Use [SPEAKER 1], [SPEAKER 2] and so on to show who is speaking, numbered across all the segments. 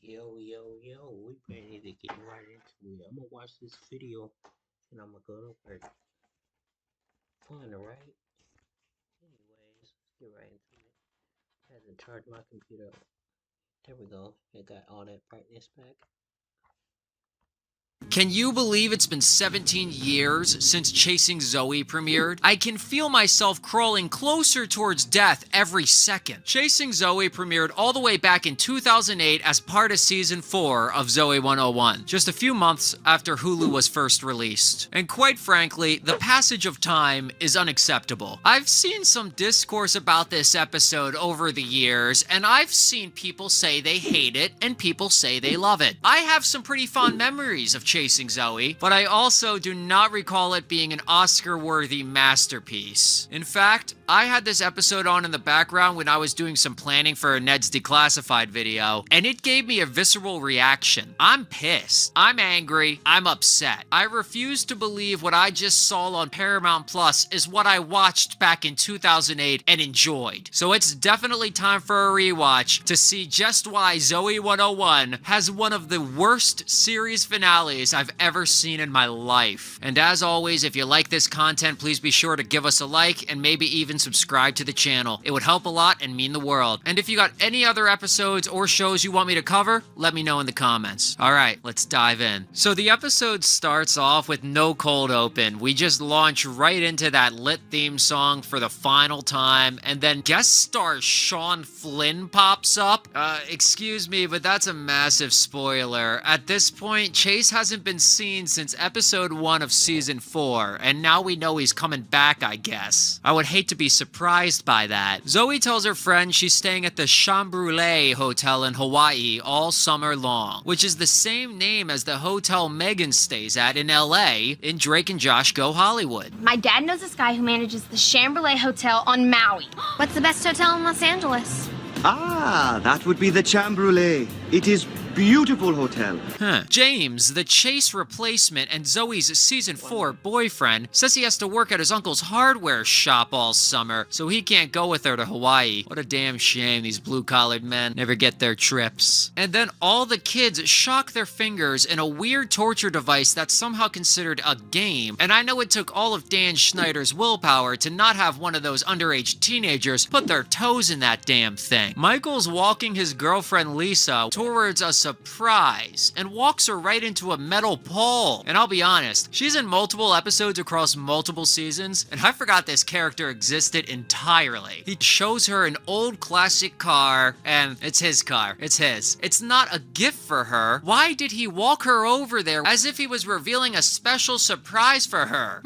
[SPEAKER 1] Yo, we ready to get right into it. I'm gonna watch this video and I'm gonna go to work. Fun, right? Anyways, let's get right into it. I had to charge my computer. There we go. It got all that brightness back.
[SPEAKER 2] Can you believe it's been 17 years since Chasing Zoey premiered? I can feel myself crawling closer towards death every second. Chasing Zoey premiered all the way back in 2008 as part of season 4 of Zoey 101, just a few months after Hulu was first released. And quite frankly, the passage of time is unacceptable. I've seen some discourse about this episode over the years, and I've seen people say they hate it and people say they love it. I have some pretty fond memories of Chasing Zoey, but I also do not recall it being an Oscar-worthy masterpiece. In fact, I had this episode on in the background when I was doing some planning for a Ned's Declassified video, and it gave me a visceral reaction. I'm pissed. I'm angry. I'm upset. I refuse to believe what I just saw on Paramount Plus is what I watched back in 2008 and enjoyed. So it's definitely time for a rewatch to see just why Zoey 101 has one of the worst series finales I've ever seen in my life. And as always, if you like this content, please be sure to give us a like and maybe even subscribe to the channel. It would help a lot and mean the world. And if you got any other episodes or shows you want me to cover, let me know in the comments. Alright, let's dive in. So the episode starts off with no cold open. We just launch right into that lit theme song for the final time, and then guest star Sean Flynn pops up. Excuse me, but that's a massive spoiler. At this point, Chase hasn't been seen since episode 1 of season 4, and now we know he's coming back, I guess. I would hate to be surprised by that. Zoey tells her friend she's staying at the Chambrulé Hotel in Hawaii all summer long, which is the same name as the hotel Megan stays at in LA in Drake and Josh Go Hollywood.
[SPEAKER 3] My dad knows this guy who manages the Chambrulé Hotel on Maui. What's the best hotel in Los Angeles?
[SPEAKER 4] Ah, that would be the Chambrulé. It is beautiful hotel.
[SPEAKER 2] James, the Chase replacement and Zoey's season 4 boyfriend, says he has to work at his uncle's hardware shop all summer, so he can't go with her to Hawaii. What a damn shame these blue-collared men never get their trips. And then all the kids shock their fingers in a weird torture device that's somehow considered a game, and I know it took all of Dan Schneider's willpower to not have one of those underage teenagers put their toes in that damn thing. Michael's walking his girlfriend Lisa towards a surprise and walks her right into a metal pole. And I'll be honest, she's in multiple episodes across multiple seasons, and I forgot this character existed entirely. He shows her an old classic car, and it's his car. It's his. It's not a gift for her. Why did he walk her over there as if he was revealing a special surprise for her?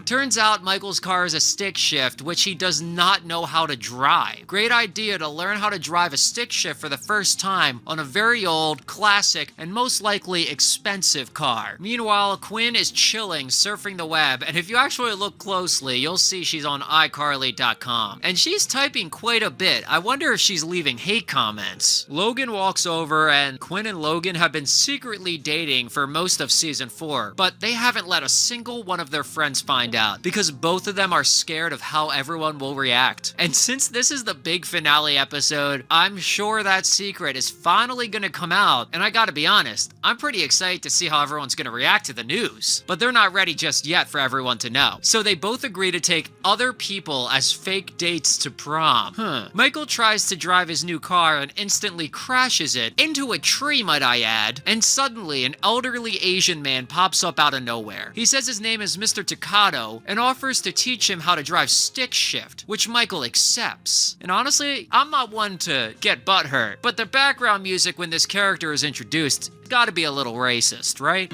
[SPEAKER 2] Turns out Michael's car is a stick shift, which he does not know how to drive. Great idea to learn how to drive a stick shift for the first time on a very old, classic, and most likely expensive car. Meanwhile, Quinn is chilling, surfing the web, and if you actually look closely, you'll see she's on iCarly.com. And she's typing quite a bit. I wonder if she's leaving hate comments. Logan walks over, and Quinn and Logan have been secretly dating for most of season 4, but they haven't let a single one of their friends find out, because both of them are scared of how everyone will react. And since this is the big finale episode, I'm sure that secret is finally gonna come out, and I gotta be honest, I'm pretty excited to see how everyone's gonna react to the news. But they're not ready just yet for everyone to know. So they both agree to take other people as fake dates to prom. Michael tries to drive his new car and instantly crashes it into a tree, might I add, and suddenly an elderly Asian man pops up out of nowhere. He says his name is Mr. Takado and offers to teach him how to drive stick shift, which Michael accepts. And honestly, I'm not one to get butthurt, but the background music when this character is introduced gotta be a little racist, right?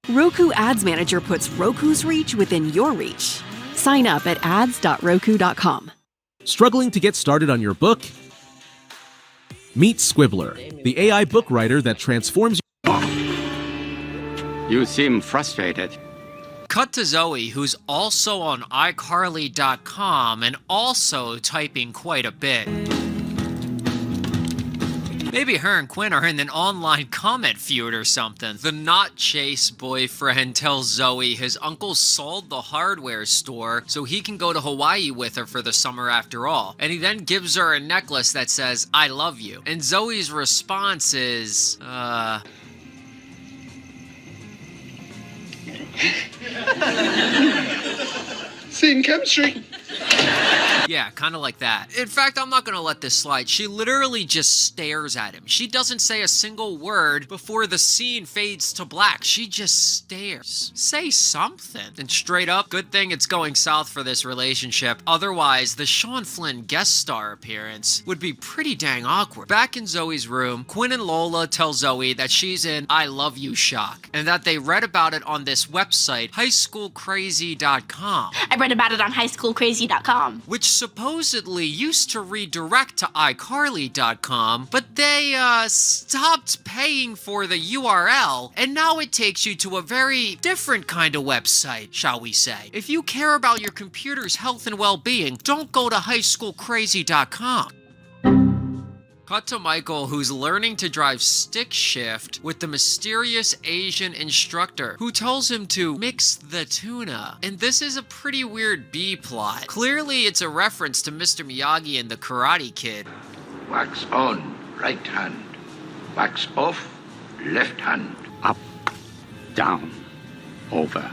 [SPEAKER 5] Roku Ads Manager puts Roku's reach within your reach. Sign up at ads.roku.com.
[SPEAKER 6] Struggling to get started on your book? Meet Squibbler, the AI book writer that transforms.
[SPEAKER 7] You seem frustrated.
[SPEAKER 2] Cut to Zoey, who's also on iCarly.com and also typing quite a bit. Maybe her and Quinn are in an online comment feud or something. The not Chase boyfriend tells Zoe his uncle sold the hardware store so he can go to Hawaii with her for the summer after all. And he then gives her a necklace that says, I love you. And Zoe's response is,
[SPEAKER 7] Seeing chemistry.
[SPEAKER 2] Yeah, kind of like that. In fact, I'm not gonna let this slide. She literally just stares at him. She doesn't say a single word before the scene fades to black. She just stares. Say something. And straight up, good thing it's going south for this relationship. Otherwise, the Sean Flynn guest star appearance would be pretty dang awkward. Back in Zoe's room, Quinn and Lola tell Zoe that she's in I love you shock, and that they read about it on this website, highschoolcrazy.com.
[SPEAKER 8] I read about it on highschoolcrazy.com.
[SPEAKER 2] Which supposedly used to redirect to iCarly.com, but they stopped paying for the URL, and now it takes you to a very different kind of website, shall we say. If you care about your computer's health and well-being, don't go to highschoolcrazy.com. Cut to Michael, who's learning to drive stick shift with the mysterious Asian instructor who tells him to mix the tuna. And this is a pretty weird B-plot. Clearly, it's a reference to Mr. Miyagi and the Karate Kid.
[SPEAKER 9] Wax on, right hand. Wax off, left hand.
[SPEAKER 7] Up, down, over,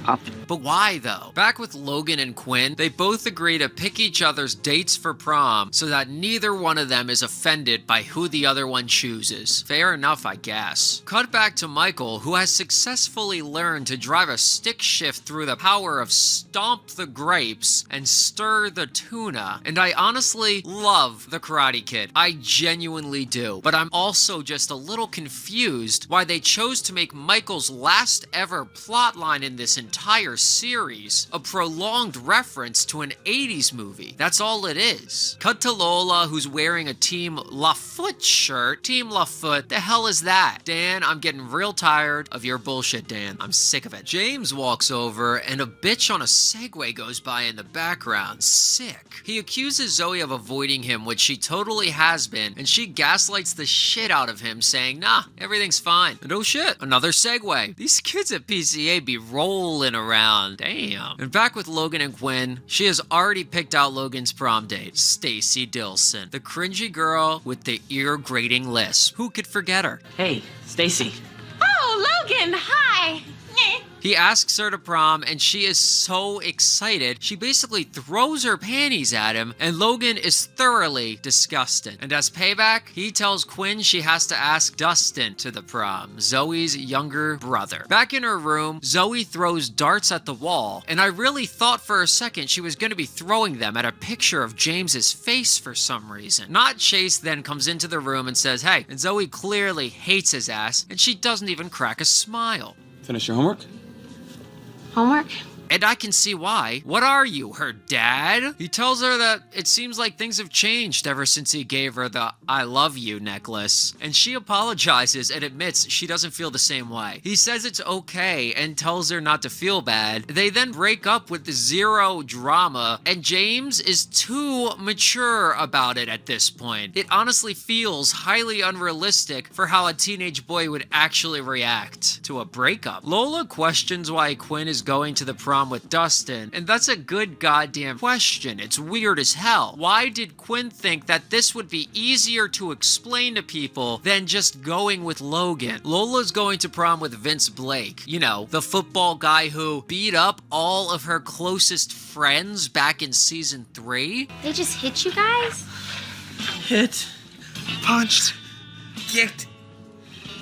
[SPEAKER 7] up.
[SPEAKER 2] But why though? Back with Logan and Quinn, they both agree to pick each other's dates for prom so that neither one of them is offended by who the other one chooses. Fair enough, I guess. Cut back to Michael, who has successfully learned to drive a stick shift through the power of stomp the grapes and stir the tuna. And I honestly love the Karate Kid. I genuinely do. But I'm also just a little confused why they chose to make Michael's last ever plotline in this entire series a prolonged reference to an 80s movie. That's all it is. Cut to Lola, who's wearing a Team LaFoot shirt. Team LaFoot, the hell is that? Dan, I'm getting real tired of your bullshit, Dan. I'm sick of it. James walks over and a bitch on a Segway goes by in the background. Sick. He accuses Zoe of avoiding him, which she totally has been, and she gaslights the shit out of him, saying, nah, everything's fine. And oh shit, another Segway. These kids at PCA be rolling around. Damn. And back with Logan and Quinn, she has already picked out Logan's prom date, Stacy Dilson, the cringy girl with the ear-grating lisp. Who could forget her?
[SPEAKER 10] Hey, Stacy.
[SPEAKER 8] Oh, Logan, hi.
[SPEAKER 2] He asks her to prom, and she is so excited, she basically throws her panties at him, and Logan is thoroughly disgusted. And as payback, he tells Quinn she has to ask Dustin to the prom, Zoe's younger brother. Back in her room, Zoe throws darts at the wall, and I really thought for a second she was going to be throwing them at a picture of James's face for some reason. Not Chase then comes into the room and says, hey, and Zoe clearly hates his ass, and she doesn't even crack a smile.
[SPEAKER 7] Finish your homework?
[SPEAKER 8] Homework?
[SPEAKER 2] And I can see why. What are you, her dad? He tells her that it seems like things have changed ever since he gave her the I love you necklace. And she apologizes and admits she doesn't feel the same way. He says it's okay and tells her not to feel bad. They then break up with zero drama, and James is too mature about it at this point. It honestly feels highly unrealistic for how a teenage boy would actually react to a breakup. Lola questions why Quinn is going to the prom with Dustin, and that's a good goddamn question. It's weird as hell. Why did Quinn think that this would be easier to explain to people than just going with Logan? Lola's going to prom with Vince Blake, you know, the football guy who beat up all of her closest friends back in season 3.
[SPEAKER 3] They just hit you guys?
[SPEAKER 10] Hit.
[SPEAKER 7] Punched. Kicked.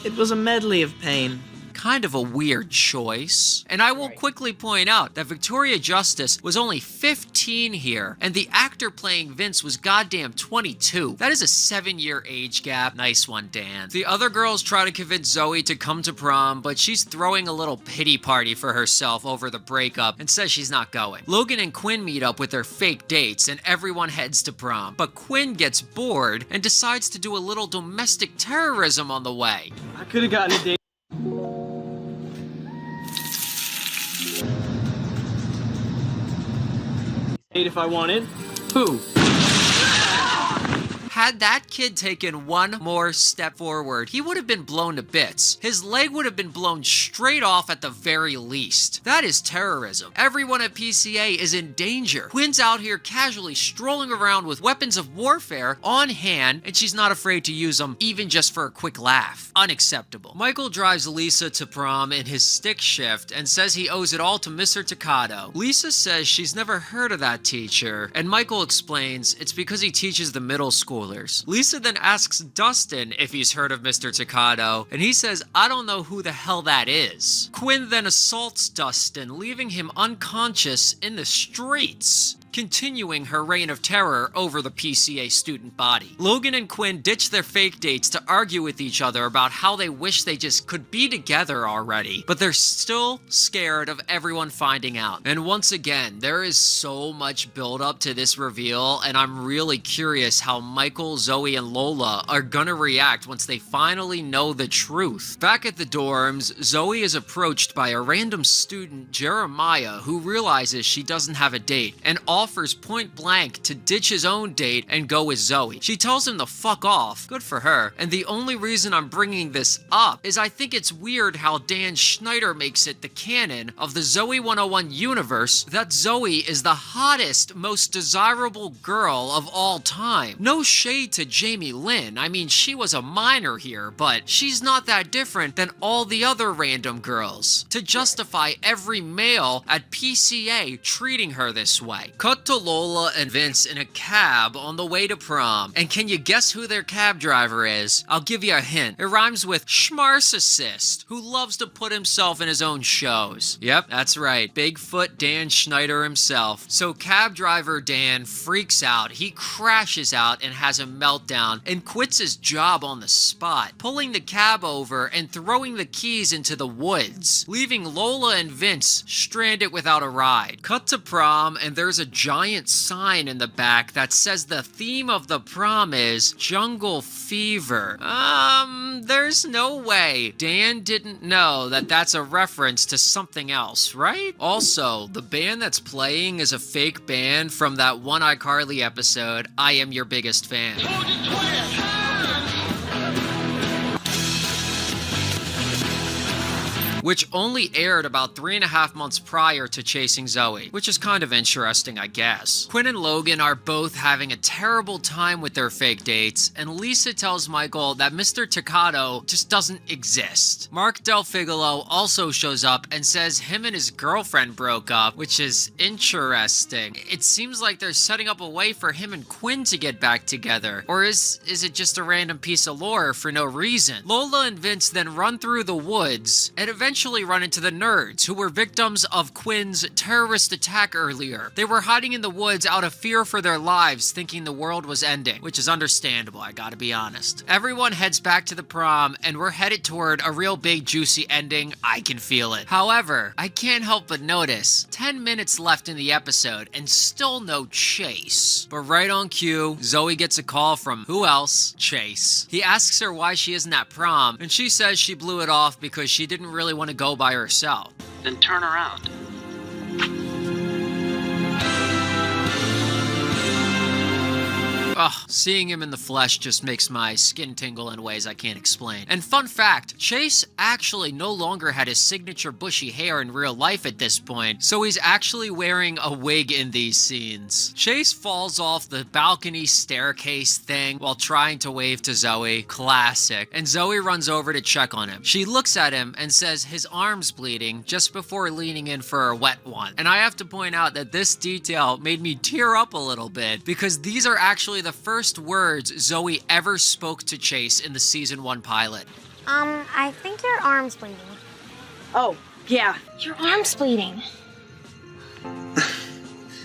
[SPEAKER 10] It was a medley of pain.
[SPEAKER 2] Kind of a weird choice. And I will quickly point out that Victoria Justice was only 15 here, and the actor playing Vince was goddamn 22. That is a 7-year age gap. Nice one, Dan. The other girls try to convince Zoe to come to prom, but she's throwing a little pity party for herself over the breakup and says she's not going. Logan and Quinn meet up with their fake dates, and everyone heads to prom. But Quinn gets bored and decides to do a little domestic terrorism on the way.
[SPEAKER 10] I could have gotten a date. If I wanted. Who?
[SPEAKER 2] Had that kid taken one more step forward, he would have been blown to bits. His leg would have been blown straight off at the very least. That is terrorism. Everyone at PCA is in danger. Quinn's out here casually strolling around with weapons of warfare on hand, and she's not afraid to use them even just for a quick laugh. Unacceptable. Michael drives Lisa to prom in his stick shift and says he owes it all to Mr. Toccato. Lisa says she's never heard of that teacher, and Michael explains it's because he teaches the middle schoolers. Lisa then asks Dustin if he's heard of Mr. Toccato, and he says, I don't know who the hell that is. Quinn then assaults Dustin, leaving him unconscious in the streets, continuing her reign of terror over the PCA student body. Logan and Quinn ditch their fake dates to argue with each other about how they wish they just could be together already, but they're still scared of everyone finding out. And once again, there is so much build up to this reveal, and I'm really curious how Michael, Zoey, and Lola are gonna react once they finally know the truth. Back at the dorms, Zoey is approached by a random student, Jeremiah, who realizes she doesn't have a date and offers point blank to ditch his own date and go with Zoey. She tells him to fuck off. Good for her. And the only reason I'm bringing this up is I think it's weird how Dan Schneider makes it the canon of the Zoey 101 universe that Zoey is the hottest, most desirable girl of all time. No shade to Jamie Lynn. I mean, she was a minor here, but she's not that different than all the other random girls. To justify every male at PCA treating her this way. Cut to Lola and Vince in a cab on the way to prom. And can you guess who their cab driver is? I'll give you a hint. It rhymes with Schmarcicist, who loves to put himself in his own shows. Yep, that's right. Bigfoot Dan Schneider himself. So cab driver Dan freaks out. He crashes out and has a meltdown and quits his job on the spot, pulling the cab over and throwing the keys into the woods, leaving Lola and Vince stranded without a ride. Cut to prom, and there's a giant sign in the back that says the theme of the prom is Jungle Fever. There's no way Dan didn't know that that's a reference to something else, right? Also, the band that's playing is a fake band from that one iCarly episode, I Am Your Biggest Fan. Which only aired about 3.5 months prior to Chasing Zoey, which is kind of interesting, I guess. Quinn and Logan are both having a terrible time with their fake dates, and Lisa tells Michael that Mr. Toccato just doesn't exist. Mark Del Figolo also shows up and says him and his girlfriend broke up, which is interesting. It seems like they're setting up a way for him and Quinn to get back together, or is it just a random piece of lore for no reason? Lola and Vince then run through the woods and eventually run into the nerds who were victims of Quinn's terrorist attack earlier. They were hiding in the woods out of fear for their lives, thinking the world was ending, which is understandable, I gotta be honest. Everyone heads back to the prom, and we're headed toward a real big juicy ending. I can feel it. However, I can't help but notice 10 minutes left in the episode and still no Chase. But right on cue, Zoey gets a call from who else? Chase. He asks her why she isn't at prom, and she says she blew it off because she didn't really want to go by herself.
[SPEAKER 10] Then turn around.
[SPEAKER 2] Ugh, seeing him in the flesh just makes my skin tingle in ways I can't explain. And fun fact, Chase actually no longer had his signature bushy hair in real life at this point, so he's actually wearing a wig in these scenes. Chase falls off the balcony staircase thing while trying to wave to Zoey. Classic. And Zoey runs over to check on him. She looks at him and says his arm's bleeding just before leaning in for a wet one. And I have to point out that this detail made me tear up a little bit because these are actually the first words Zoey ever spoke to Chase in the season 1 pilot.
[SPEAKER 3] I think your arm's bleeding.
[SPEAKER 8] Oh, yeah.
[SPEAKER 3] Your arm's bleeding.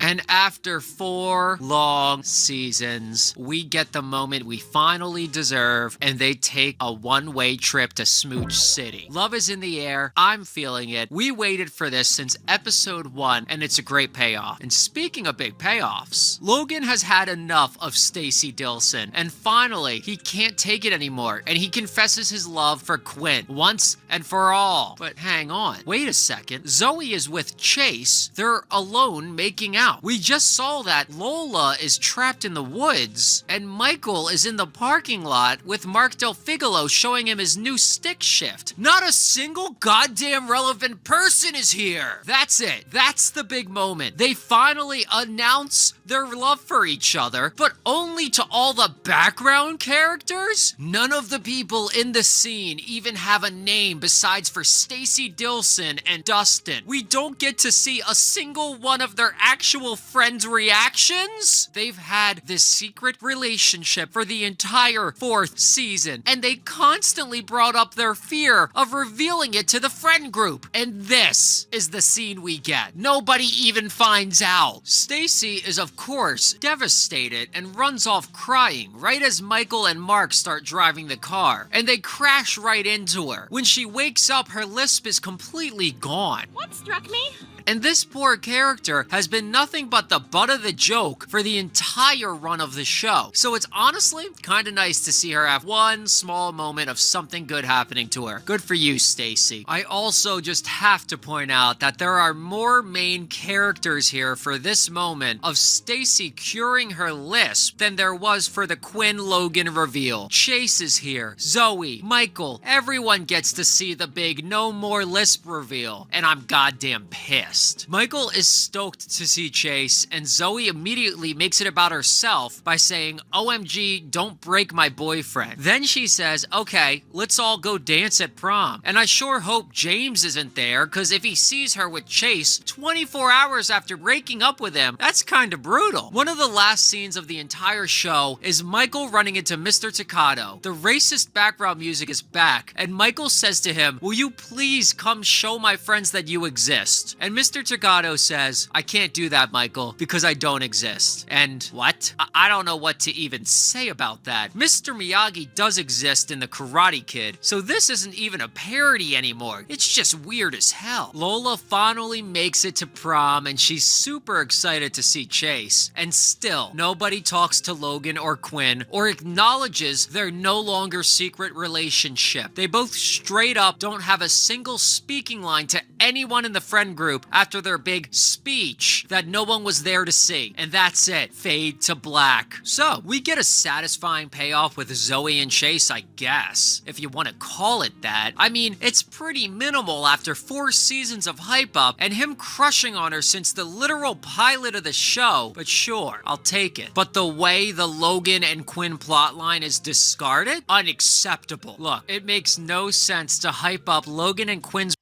[SPEAKER 2] And after 4 long seasons, we get the moment we finally deserve, and they take a one-way trip to Smooch City. Love is in the air. I'm feeling it. We waited for this since episode 1, and it's a great payoff. And speaking of big payoffs, Logan has had enough of Stacy Dilson, and finally, he can't take it anymore, and he confesses his love for Quinn once and for all. But hang on. Wait a second. Zoey is with Chase. They're alone making out. Now, we just saw that Lola is trapped in the woods, and Michael is in the parking lot with Mark Del Figolo showing him his new stick shift. Not a single goddamn relevant person is here. That's it. That's the big moment. They finally announce their love for each other, but only to all the background characters? None of the people in the scene even have a name besides for Stacy Dilson and Dustin. We don't get to see a single one of their actual friends' reactions. They've had this secret relationship for the entire 4th season, and they constantly brought up their fear of revealing it to the friend group. And this is the scene we get. Nobody even finds out. Stacy is, of course, devastated and runs off crying right as Michael and Mark start driving the car, and they crash right into her. When she wakes up, her lisp is completely gone.
[SPEAKER 3] What struck me?
[SPEAKER 2] And this poor character has been nothing but the butt of the joke for the entire run of the show. So it's honestly kind of nice to see her have one small moment of something good happening to her. Good for you, Stacy. I also just have to point out that there are more main characters here for this moment of Stacy curing her lisp than there was for the Quinn-Logan reveal. Chase is here, Zoey, Michael, everyone gets to see the big no more lisp reveal, and I'm goddamn pissed. Michael is stoked to see Chase, and Zoey immediately makes it about herself by saying, OMG, don't break my boyfriend. Then she says, okay, let's all go dance at prom. And I sure hope James isn't there, because if he sees her with Chase 24 hours after breaking up with him, that's kind of brutal. One of the last scenes of the entire show is Michael running into Mr. Toccato. The racist background music is back, and Michael says to him, will you please come show my friends that you exist? And Mr. Toccato says, I can't do that, Michael, because I don't exist. And what? I don't know what to even say about that. Mr. Miyagi does exist in The Karate Kid, so this isn't even a parody anymore. It's just weird as hell. Lola finally makes it to prom, and she's super excited to see Chase. And still, nobody talks to Logan or Quinn or acknowledges their no longer secret relationship. They both straight up don't have a single speaking line to anyone in the friend group after their big speech that no one was there to see. And that's it. Fade to black. So, we get a satisfying payoff with Zoey and Chase, I guess, if you want to call it that. I mean, it's pretty minimal after 4 seasons of hype up and him crushing on her since the literal pilot of the show, but sure, I'll take it. But the way the Logan and Quinn plotline is discarded? Unacceptable. Look, it makes no sense to hype up Logan and Quinn's.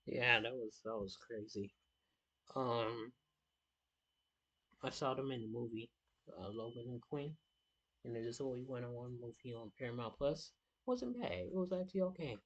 [SPEAKER 1] Yeah, that was crazy. I saw them in the movie, Logan and Quinn, and it just always went on one movie on Paramount Plus. Wasn't bad. It was actually okay.